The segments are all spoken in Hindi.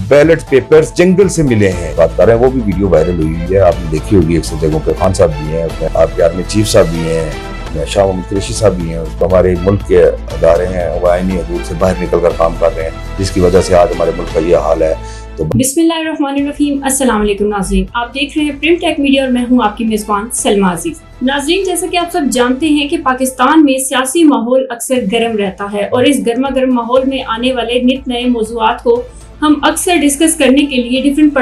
बैलेट पेपर्स जंगल से मिले हैं। बात कर रहे हैं, वो भी वीडियो वायरल हुई है, आपने देखी होगी। एक सौ जगहों पे खान साहब भी हैं, आपके आर्मी चीफ साहब भी हैं, शाह मोहम्मद कुरैशी साहब भी हैं। तो हमारे मुल्क के अदारे हैं वो आईनी हदूद से बाहर निकल कर काम कर रहे हैं, जिसकी वजह से आज हमारे मुल्क का ये हाल है। तो बिस्मिल्लाहिर्रहमानिर्रहीम, अस्सलाम वालेकुम नाज़रीन, आप देख रहे हैं प्रिंट टेक मीडिया और मैं हूं आपकी मेज़बान सलमा अजीज। नाज़रीन, जैसा कि आप सब जानते हैं कि पाकिस्तान में सियासी माहौल अक्सर गर्म रहता है और इस गर्मा गर्म माहौल में आने वाले नित नए मौज़ूआत को हम अक्सर डिस्कस करने के लिए डिफरेंट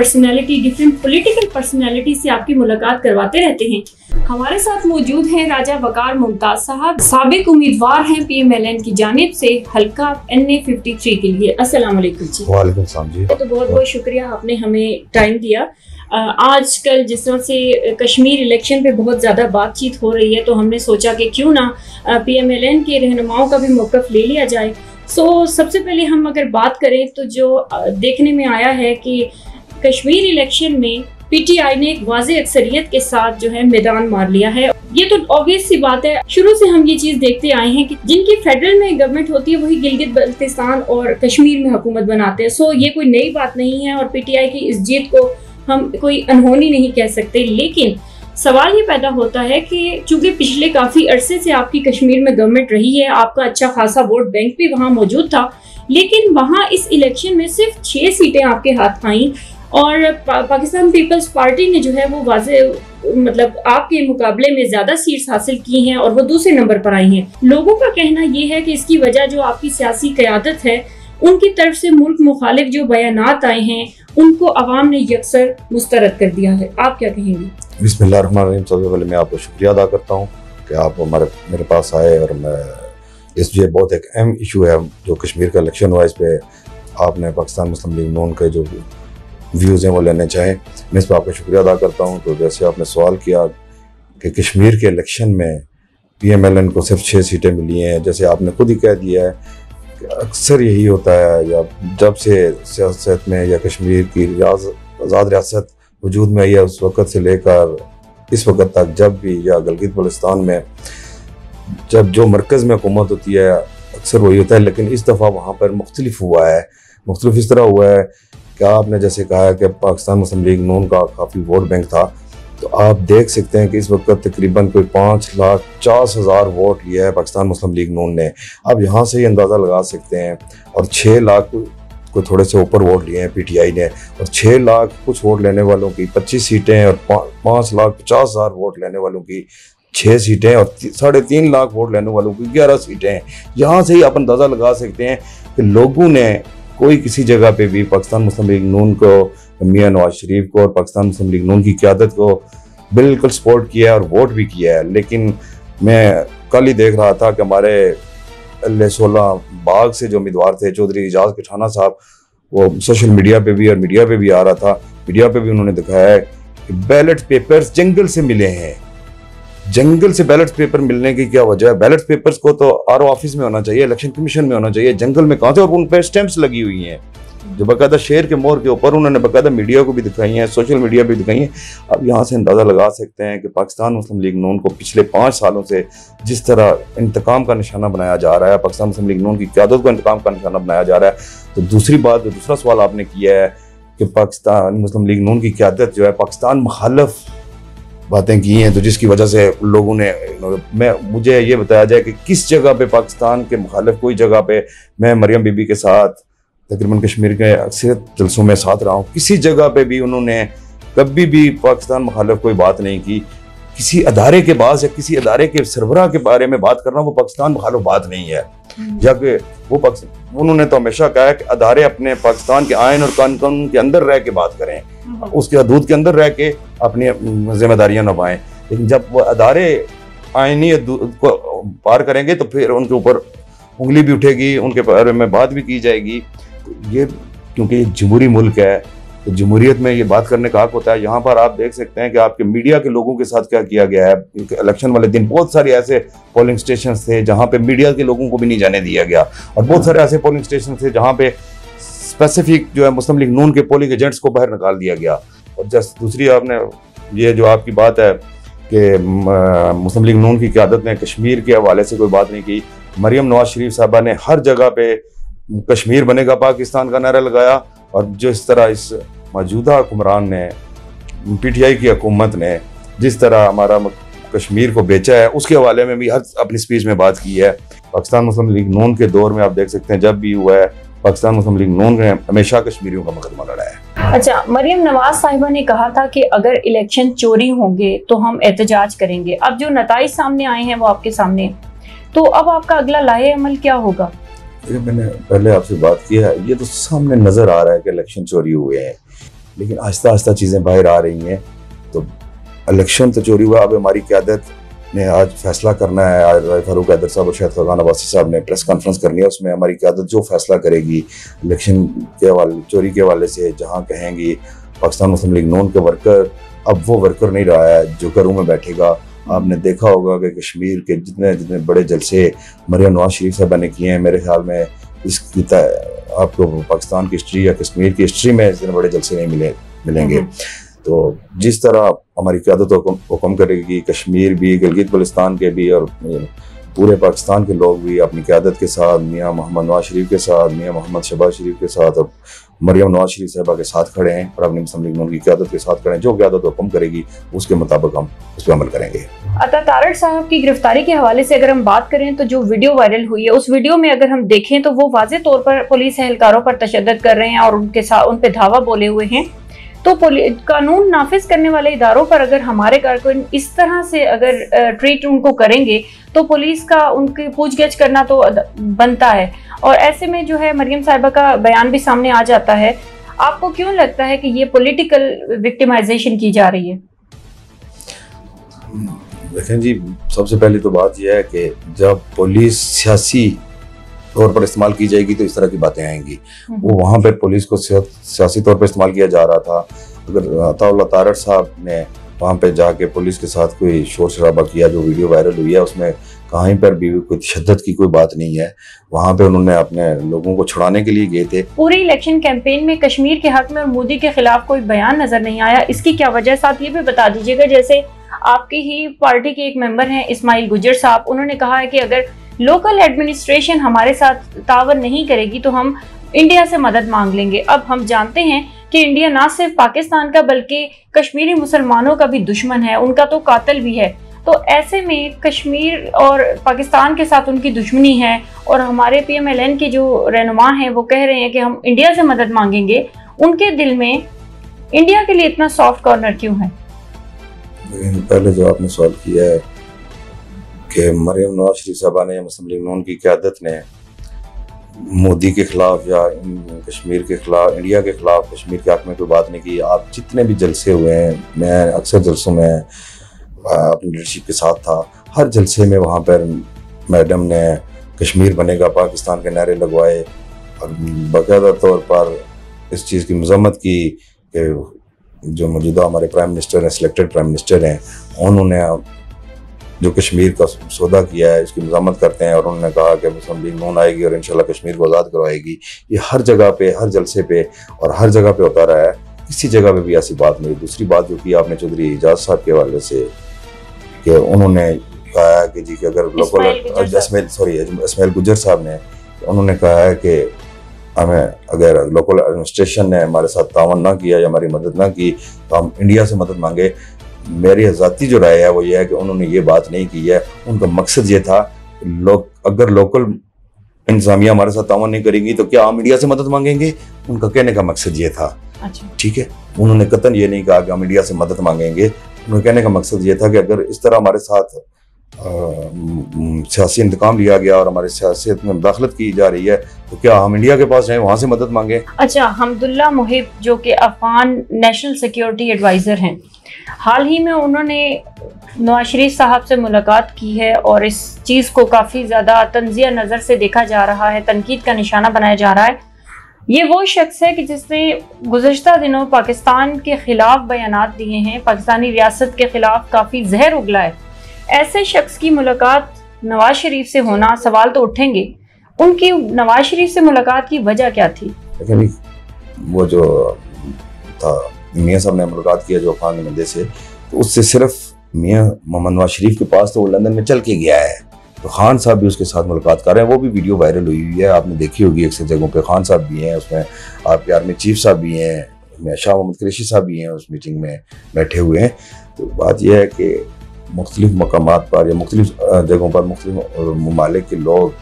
पॉलिटिकल पर्सनैलिटी से आपकी मुलाकात करवाते रहते हैं। हमारे साथ मौजूद हैं राजा वकार मुमताज साहब, साबिक उम्मीदवार हैं PMLN की जानिब से हल्का NA 53 के लिए। अस्सलाम वालेकुम जी। वालेकुम सलाम जी। तो बहुत बहुत शुक्रिया, आपने हमें टाइम दिया। आजकल जिस तरह से कश्मीर इलेक्शन पे बहुत ज़्यादा बातचीत हो रही है, तो हमने सोचा कि क्यों ना PMLN के रहनुमाओं का भी मौक़िफ़ ले लिया जाए। सबसे पहले हम अगर बात करें तो जो देखने में आया है कि कश्मीर इलेक्शन में PTI ने एक वाज़ेह अक्सरियत के साथ जो है मैदान मार लिया है। ये तो ऑब्वियस सी बात है, शुरू से हम ये चीज़ देखते आए हैं कि जिनकी फेडरल में गवर्नमेंट होती है वही गिलगित बल्तिस्तान और कश्मीर में हुकूमत बनाते हैं। ये कोई नई बात नहीं है और PTI की इस जीत को हम कोई अनहोनी नहीं कह सकते। लेकिन सवाल ये पैदा होता है कि चूंकि पिछले काफ़ी अरसे से आपकी कश्मीर में गवर्नमेंट रही है, आपका अच्छा खासा वोट बैंक भी वहाँ मौजूद था, लेकिन वहाँ इस इलेक्शन में सिर्फ 6 सीटें आपके हाथ आईं और पाकिस्तान पीपल्स पार्टी ने जो है वो वाज़ेह मतलब आपके मुकाबले में ज़्यादा सीट्स हासिल की हैं और वो दूसरे नंबर पर आई हैं। लोगों का कहना ये है कि इसकी वजह जो आपकी सियासी क़यादत है, उनकी तरफ से मुल्क मुखालिफ जो बयानात आए हैं उनको अवाम ने यकसर मुस्तरद कर दिया है। आप क्या कहेंगे? बिस्मिल्लाहिर्रहमानिर्रहीम। सबसे पहले मैं आपको शुक्रिया अदा करता हूँ कि आप मेरे पास आए और मैं ये बहुत एक अहम इशू है जो कश्मीर का इलेक्शन हुआ, इस पर आपने पाकिस्तान मुस्लिम लीग नून के जो व्यूज़ हैं वो लेने चाहें, मैं इस पर आपका शुक्रिया अदा करता हूँ। तो जैसे आपने सवाल किया कि कश्मीर के इलेक्शन में PMLN को सिर्फ 6 सीटें मिली हैं, जैसे आपने खुद ही कह दिया है कि अक्सर यही होता है, या जब से सियासत में या कश्मीर की आज़ाद रियासत वजूद में आई है उस वक़्त से लेकर इस वक्त तक, जब भी या गिलगित बल्तिस्तान में जब जो मरकज़ में हुकूमत होती है अक्सर वही होता है। लेकिन इस दफ़ा वहाँ पर मुख्तलिफ हुआ है। मुख्तलिफ इस तरह हुआ है कि आपने जैसे कहा कि पाकिस्तान मुस्लिम लीग नून का काफ़ी वोट बैंक था, तो आप देख सकते हैं कि इस वक्त तकरीबन कोई 5,50,000 वोट लिया है पाकिस्तान मुस्लिम लीग नून ने। आप यहाँ से ही अंदाज़ा लगा सकते हैं। और 6 लाख को थोड़े से ऊपर वोट लिए हैं PTI ने, और 6 लाख कुछ वोट लेने वालों की 25 सीटें और 5,50,000 वोट लेने वालों की 6 सीटें और 3.5 लाख वोट लेने वालों की 11 सीटें हैं। यहाँ से ही आप अंदाज़ा लगा सकते हैं कि लोगों ने कोई किसी जगह पे भी पाकिस्तान मुस्लिम लीग नून को, मियां नवाज शरीफ को और पाकिस्तान मुस्लिम लीग नून की क़यादत को बिल्कुल सपोर्ट किया है और वोट भी किया है। लेकिन मैं कल ही देख रहा था कि हमारे LA-16 बाग से जो उम्मीदवार थे चौधरी एजाज पठाना साहब, वो सोशल मीडिया पे भी और मीडिया पे भी आ रहा था, मीडिया पे भी उन्होंने दिखाया है कि बैलेट पेपर्स जंगल से मिले हैं। जंगल से बैलेट पेपर मिलने की क्या वजह है? बैलेट पेपर्स को तो RO ऑफिस में होना चाहिए, इलेक्शन कमीशन में होना चाहिए, जंगल में कहाँ से? और उन पर स्टैंप्स लगी हुई हैं जो बाकायदा शेर के मोहर के ऊपर उन्होंने बाकायदा मीडिया को भी दिखाई हैं, सोशल मीडिया भी दिखाई हैं। अब यहाँ से अंदाज़ा लगा सकते हैं कि पाकिस्तान मुस्लिम लीग नून को पिछले 5 सालों से जिस तरह इंतकाम का निशाना बनाया जा रहा है, पाकिस्तान मुस्लिम लीग नून की क़यादत को इंतकाम का निशाना बनाया जा रहा है। तो दूसरा सवाल आपने किया है कि पाकिस्तान मुस्लिम लीग नून की क़यादत जो है पाकिस्तान मुखालिफ बातें की हैं, तो जिसकी वजह से लोगों ने मुझे ये बताया जाए कि किस जगह पे पाकिस्तान के मुखालिफ, कोई जगह पे मैं मरियम बीबी के साथ तकरीबन कश्मीर के अक्सर जलसों में साथ रहा हूँ, किसी जगह पे भी उन्होंने कभी भी पाकिस्तान मुखालिफ कोई बात नहीं की। किसी अदारे के पास या किसी अदारे के सरबराह के बारे में बात करना वो पाकिस्तान मुखालिफ बात नहीं है, जबकि उन्होंने तो हमेशा कहा है कि अदारे अपने पाकिस्तान के आइन और कानून के अंदर रह के बात करें, उसके हदूद के अंदर रह के अपनी जिम्मेदारियां निभाएं। लेकिन जब वो अदारे आइनी हदूद को पार करेंगे तो फिर उनके ऊपर उंगली भी उठेगी, उनके बारे में बात भी की जाएगी। ये क्योंकि ये जमहूरी मुल्क है, तो जमहूरियत में ये बात करने का हक होता है। यहाँ पर आप देख सकते हैं कि आपके मीडिया के लोगों के साथ क्या किया गया है। इलेक्शन वाले दिन बहुत सारे ऐसे पोलिंग स्टेशन थे जहाँ पे मीडिया के लोगों को भी नहीं जाने दिया गया, और बहुत सारे ऐसे पोलिंग स्टेशन थे जहाँ पे स्पेसिफिक जो है मुस्लिम लीग नून के पोलिंग एजेंट्स को बाहर निकाल दिया गया। और जस्ट दूसरी आपने ये जो आपकी बात है कि मुस्लिम लीग नून की क़यादत ने कश्मीर के हवाले से कोई बात नहीं की। मरियम नवाज शरीफ साहबा ने हर जगह पे कश्मीर बनेगा पाकिस्तान का नारा लगाया, और जो इस तरह इस मौजूदा हुक्मरान ने, PTI की हुकूमत ने जिस तरह हमारा कश्मीर को बेचा है, उसके हवाले में भी हर अपनी स्पीच में बात की है। पाकिस्तान मुस्लिम लीग नून के दौर में आप देख सकते हैं, जब भी हुआ है पाकिस्तान मुस्लिम लीग नून ने हमेशा कश्मीरियों का मुकदमा लड़ा है। अच्छा, मरियम नवाज साहिबा ने कहा था कि अगर इलेक्शन चोरी होंगे तो हम एहतजाज करेंगे। अब जो नताइज सामने आए हैं वो आपके सामने, तो अब आपका अगला लाहे अमल क्या होगा? मैंने पहले आपसे बात की है, ये तो सामने नजर आ रहा है कि इलेक्शन चोरी हुए हैं, लेकिन आहिस्ता आहिस्ता चीज़ें बाहर आ रही हैं। तो इलेक्शन तो चोरी हुआ, अब हमारी क़यादत ने आज फैसला करना है। आज फारूक हैदर साहब और शाहिद खान अब्बासी साहब ने प्रेस कॉन्फ्रेंस करनी है, उसमें हमारी क़यादत जो फैसला करेगी इलेक्शन के हवाले, चोरी के हवाले से, जहाँ कहेंगी पाकिस्तान मुस्लिम लीग नून के वर्कर, अब वो वर्कर नहीं रहा है जो घरों में बैठेगा। आपने देखा होगा कि कश्मीर के जितने जितने बड़े जलसे मरियम नवाज शरीफ साहबा ने किए हैं, मेरे ख्याल में इसकी आपको पाकिस्तान की हिस्ट्री या कश्मीर की हिस्ट्री में इतने बड़े जलसे नहीं मिलेंगे। तो जिस तरह हमारी क़यादत हुक्म करेगी, कश्मीर भी, गिलगित बल्तिस्तान के भी और पूरे पाकिस्तान के लोग भी अपनी क़यादत के साथ, मियाँ मोहम्मद नवाज शरीफ के साथ, मियाँ मोहम्मद शहबाज शरीफ के साथ और मरियम नवाज शरीफ साहबा के साथ खड़े हैं और अपनी मुस्लिम लीग नून की क़यादत के साथ खड़े हैं। जो क़यादत हुक्म करेगी उसके मुताबिक हम उस पर अमल करेंगे। अता तारड़ साहब की गिरफ्तारी के हवाले से अगर हम बात करें तो जो वीडियो वायरल हुई है, उस वीडियो में अगर हम देखें तो वो वाज़ेह तौर पर पुलिस एहलकारों पर तशद्दुद कर रहे हैं और उनके साथ उन पे धावा बोले हुए हैं। तो कानून नाफिज करने वाले इदारों पर अगर हमारे कारकुन इस तरह से अगर ट्रीट उनको करेंगे तो पुलिस का उनकी पूछगिछ करना तो बनता है। और ऐसे में जो है मरियम साहिबा का बयान भी सामने आ जाता है। आपको क्यों लगता है कि ये पॉलिटिकल विक्टिमाइजेशन की जा रही है? देखें जी, सबसे पहली तो बात यह है कि जब पुलिस सियासी तौर पर इस्तेमाल की जाएगी तो इस तरह की बातें आएंगी। वो वहाँ पे पुलिस को सियासी तौर पर इस्तेमाल किया जा रहा था। अगर अता तारड़ साहब ने वहाँ पे जाके पुलिस के साथ कोई शोर शराबा किया, जो वीडियो वायरल हुई है उसमें कहीं पर भी कोई तशद्दुद की कोई बात नहीं है। वहाँ पे उन्होंने अपने लोगों को छुड़ाने के लिए गए थे। पूरी इलेक्शन कैंपेन में कश्मीर के हक में और मोदी के खिलाफ कोई बयान नजर नहीं आया, इसकी क्या वजह? साथ ये भी बता दीजिएगा, जैसे आपकी ही पार्टी के एक मेंबर हैं इस्माइल गुजर साहब, उन्होंने कहा है कि अगर लोकल एडमिनिस्ट्रेशन हमारे साथ तावन नहीं करेगी तो हम इंडिया से मदद मांग लेंगे। अब हम जानते हैं कि इंडिया ना सिर्फ पाकिस्तान का बल्कि कश्मीरी मुसलमानों का भी दुश्मन है, उनका तो कातिल भी है। तो ऐसे में कश्मीर और पाकिस्तान के साथ उनकी दुश्मनी है और हमारे PMLN के जो रहनुमा हैं वो कह रहे हैं कि हम इंडिया से मदद मांगेंगे। उनके दिल में इंडिया के लिए इतना सॉफ्ट कॉर्नर क्यों है? पहले जो आपने सवाल किया है कि मरियम नवाज शरीफ साहबा ने, मुस्लिम लीग नून की क़यादत ने मोदी के खिलाफ या कश्मीर के खिलाफ, इंडिया के खिलाफ कश्मीर के हक में कोई बात नहीं की। आप जितने भी जलसे हुए हैं, मैं अक्सर जलसों में अपनी लीडरशिप के साथ था, हर जलसे में वहाँ पर मैडम ने कश्मीर बनेगा पाकिस्तान के नारे लगवाए और बाकायदा तौर पर इस चीज़ की मज़म्मत की कि जो मौजूदा हमारे प्राइम मिनिस्टर हैं, सिलेक्टेड प्राइम मिनिस्टर हैं, उन्होंने जो कश्मीर का सौदा किया है इसकी मज़म्मत करते हैं और उन्होंने कहा कि मुस्लिम लीग नून आएगी और इंशाल्लाह कश्मीर को आज़ाद करवाएगी। ये हर जगह पे, हर जलसे पे और हर जगह पे होता रहा है, किसी जगह पे भी ऐसी बात नहीं। दूसरी बात जो की आपने चौधरी एजाज साहब के हवाले से कि उन्होंने कहा कि जी कि अगर लोकल इस्माइल गुजर साहब ने उन्होंने कहा है कि हमें अगर लोकल एडमिनिस्ट्रेशन ने हमारे साथ तावन ना किया या हमारी मदद ना की तो हम इंडिया से मदद मांगे। मेरी ज़ाती जो राय है वो ये है कि उन्होंने ये बात नहीं की है। उनका मकसद ये था अगर लोकल इंतजामिया हमारे साथ तावन नहीं करेंगी तो क्या हम इंडिया से मदद मांगेंगे। उनका कहने का मकसद ये था। अच्छा, ठीक है, उन्होंने कतन ये नहीं कहा कि हम इंडिया से मदद मांगेंगे। उन्होंने कहने का मकसद ये था कि अगर इस तरह हमारे साथ सियासी इंतकाम लिया गया और हमारी सियासत में मुदाखलत की जा रही है तो क्या हम इंडिया के पास जाएं, वहाँ से मदद मांगे। अच्छा, हमदुल्ला मुहिब जो कि अफगान नेशनल सिक्योरिटी एडवाइज़र हैं, हाल ही में उन्होंने नवाज शरीफ साहब से मुलाकात की है और इस चीज़ को काफ़ी ज़्यादा तंज़िया नज़र से देखा जा रहा है, तनकीद का निशाना बनाया जा रहा है। ये वो शख्स है कि जिसने गुज़श्ता दिनों पाकिस्तान के ख़िलाफ़ बयानात दिए हैं, पाकिस्तानी रियासत के ख़िलाफ़ काफ़ी जहर उगला है। ऐसे शख्स की मुलाकात नवाज शरीफ से होना, सवाल तो उठेंगे। उनकी नवाज शरीफ से मुलाकात की वजह क्या थी? वो जो था मियाँ साहब ने मुलाकात किया जो अफगान नुमाइंदे से, तो उससे सिर्फ मियाँ मोहम्मद नवाज शरीफ के पास तो वो लंदन में चल के गया है, तो खान साहब भी उसके साथ मुलाकात कर रहे हैं, वो भी वीडियो वायरल हुई है, आपने देखी होगी अक्सर जगहों पे। खान साहब भी हैं उसमें, आपके आर्मी चीफ साहब भी हैं, उसमें शाह मोहम्मद कुरैशी साहब भी हैं उस मीटिंग में बैठे हुए हैं। तो बात यह है कि मुख्तलिफ मकामात पर या मुख्तलिफ जगहों पर मुख्तलिफ ममालिक के लोग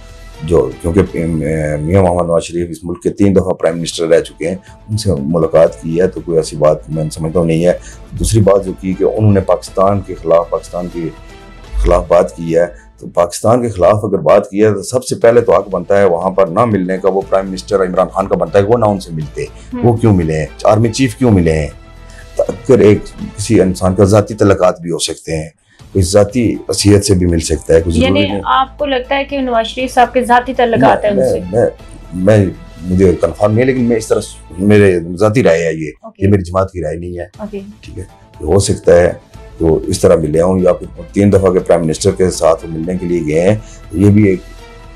जो, क्योंकि मियाँ मोहम्मद नवाज शरीफ इस मुल्क के 3 दफ़ा प्राइम मिनिस्टर रह चुके हैं, उनसे मुलाकात की है, तो कोई ऐसी बात मैं समझता हूँ नहीं है। दूसरी बात जो की कि उन्होंने पाकिस्तान के खिलाफ बात की है, तो पाकिस्तान के खिलाफ अगर बात की है तो सबसे पहले तो हक बनता है वहाँ पर ना मिलने का, वो प्राइम मिनिस्टर इमरान खान का बनता है कि वो ना उनसे मिलते। वो क्यों मिले हैं? आर्मी चीफ क्यों मिले हैं? तो अगर एक किसी इंसान का ज़ाती तल्लुकात भी हो सकते हैं, कोई ज़ाती वसीयत से भी मिल सकता है। यानी आपको लगता है कि नवाज शरीफ साहब के ज़ाती तल्लुकात है उनसे? मुझे कंफर्म नहीं है, लेकिन मैं इस तरह, मेरे ज़ाती राय है ये मेरी जमात की राय नहीं है। ठीक है, हो सकता है तो इस तरह मिले हों, या फिर 3 दफ़ा के प्राइम मिनिस्टर के साथ मिलने के लिए गए हैं। ये भी एक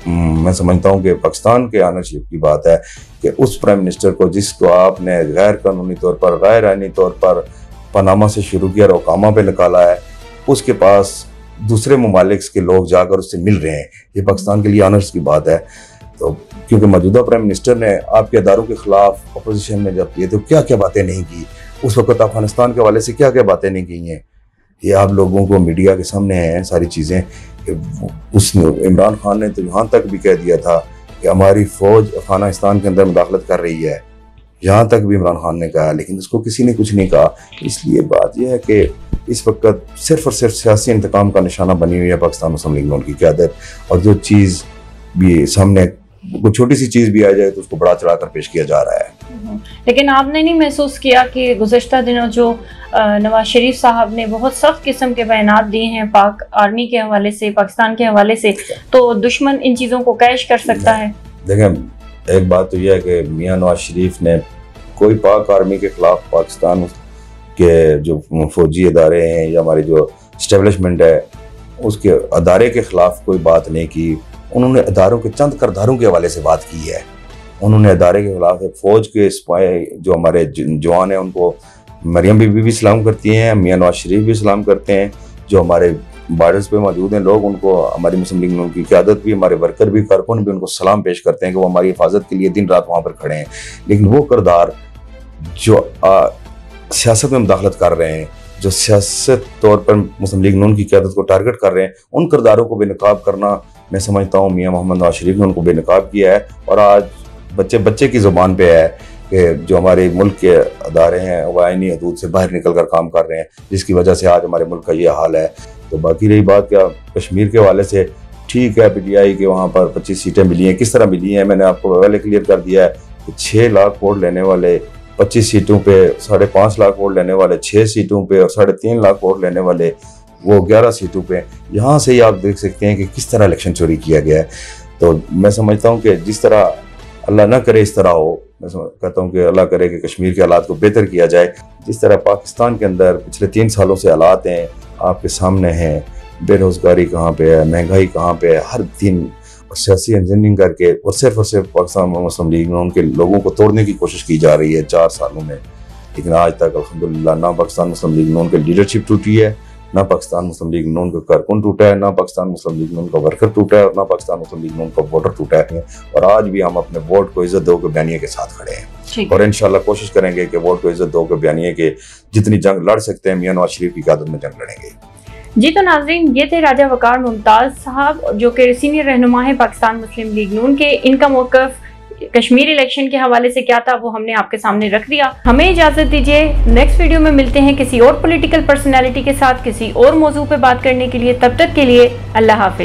मैं समझता हूँ कि पाकिस्तान के ऑनरशिप की बात है कि उस प्राइम मिनिस्टर को जिसको आपने गैर कानूनी तौर पर, गैर आईनी तौर पर पनामा से शुरू किया और ओकामा पे निकाला है, उसके पास दूसरे ममालिक के लोग जाकर उससे मिल रहे हैं। ये पाकिस्तान के लिए ऑनर्स की बात है। तो क्योंकि मौजूदा प्राइम मिनिस्टर ने आपके अदारों के खिलाफ अपोजिशन में जब किए तो क्या क्या बातें नहीं की, उस वक्त अफगानिस्तान के हवाले से क्या क्या बातें नहीं की हैं, ये आप लोगों को मीडिया के सामने हैं सारी चीज़ें। उसने इमरान खान ने तो यहाँ तक भी कह दिया था कि हमारी फ़ौज अफगानिस्तान के अंदर मुदाखलत कर रही है, यहाँ तक भी इमरान खान ने कहा, लेकिन उसको किसी ने कुछ नहीं कहा। इसलिए बात यह है कि इस वक्त सिर्फ और सिर्फ सियासी इंतकाम का निशाना बनी हुई है पाकिस्तान मुस्लिम लीग नून की क़यादत, और जो चीज़ भी सामने कोई छोटी सी चीज़ भी आ जाए तो उसको बड़ा चढ़ा कर पेश किया जा रहा है। लेकिन आपने नहीं महसूस किया कि गुज़श्ता दिनों जो नवाज शरीफ साहब ने बहुत सख्त किस्म के बयानात दिए हैं पाक आर्मी के हवाले से, पाकिस्तान के हवाले से, तो दुश्मन इन चीज़ों को कैश कर सकता है? देखें, एक बात तो यह है कि मियाँ नवाज शरीफ ने कोई पाक आर्मी के खिलाफ, पाकिस्तान के जो फौजी अदारे हैं या हमारी जो स्टेब्लिशमेंट है उसके अदारे के खिलाफ कोई बात नहीं की। उन्होंने अदारों के चंद किरदारों के हवाले से बात की है। उन्होंने अदारे के खिलाफ फौज के स्पाई जो हमारे जवान हैं उनको मरियम बीबी भी सलाम करती हैं, मियाँ नवाज शरीफ भी सलाम करते हैं, जो हमारे बॉर्डर्स पे मौजूद हैं लोग उनको, हमारी मुस्लिम लीग नून की क़यादत भी, हमारे वर्कर भी, कारकुन भी उनको सलाम पेश करते हैं कि वो हमारी हिफाजत के लिए दिन रात वहाँ पर खड़े हैं। लेकिन वो किरदार जो सियासत में मुदाखलत कर रहे हैं, जो सियासत तौर पर मुस्लिम लीग नून की क़यादत को टारगेट कर रहे हैं, उन किरदारों को बेनकाब करना मैं समझता हूँ मियाँ मोहम्मद नवाज शरीफ ने उनको बेनकाब किया है। और आज बच्चे की ज़ुबान पे है कि जो हमारे मुल्क के अदारे हैं वो आईनी हदूद से बाहर निकल कर काम कर रहे हैं, जिसकी वजह से आज हमारे मुल्क का ये हाल है। तो बाकी रही बात क्या कश्मीर के हवाले से, ठीक है PTI के वहाँ पर 25 सीटें मिली हैं, किस तरह मिली हैं मैंने आपको पहले क्लियर कर दिया है कि 6 लाख वोट लेने वाले 25 सीटों पे, 5.5 लाख वोट लेने वाले 6 सीटों पे और 3.5 लाख वोट लेने वाले वो 11 सीटों पे। यहाँ से ही आप देख सकते हैं कि किस तरह इलेक्शन चोरी किया गया है। तो मैं समझता हूँ कि जिस तरह, अल्लाह ना करे इस तरह हो, मैं कहता हूँ कि अल्लाह करे कि कश्मीर के हालात को बेहतर किया जाए। जिस तरह पाकिस्तान के अंदर पिछले 3 सालों से हालात हैं आपके सामने हैं, बेरोज़गारी कहाँ पे है, महंगाई कहाँ पे है, हर दिन सियासी इंजीनियरिंग करके और सिर्फ पाकिस्तान मुस्लिम लीग नून के लोगों को तोड़ने की कोशिश की जा रही है 4 सालों में। लेकिन आज तक अल्हम्दुलिल्लाह ना पाकिस्तान मुस्लिम लीग नून की लीडरशिप टूटी है, ना पाकिस्तान मुस्लिम लीग नून का कारकुन टूटा है, ना पाकिस्तान मुस्लिम लीग नून का वर्कर टूटा है, और ना पाकिस्तान मुस्लिम लीग नून का वोटर टूटा है। और आज भी हम अपने वोट को इज्जत दो के बयानिए के साथ खड़े हैं और इंशाल्लाह कोशिश करेंगे कि वोट को इज्जत दो के बयानिए के जितनी जंग लड़ सकते हैं मियाँ नवाज शरीफ की क़यादत में जंग लड़ेंगे। जी तो नाज़रीन, ये थे राजा वकार मुमताज़ साहब जो कि सीनियर रहनुमा है पाकिस्तान मुस्लिम लीग नून के। इनका मौक़िफ़ कश्मीर इलेक्शन के हवाले से क्या था वो हमने आपके सामने रख दिया। हमें इजाज़त दीजिए, नेक्स्ट वीडियो में मिलते हैं किसी और पॉलिटिकल पर्सनैलिटी के साथ किसी और मौजू पे बात करने के लिए। तब तक के लिए अल्लाह हाफ़िज़।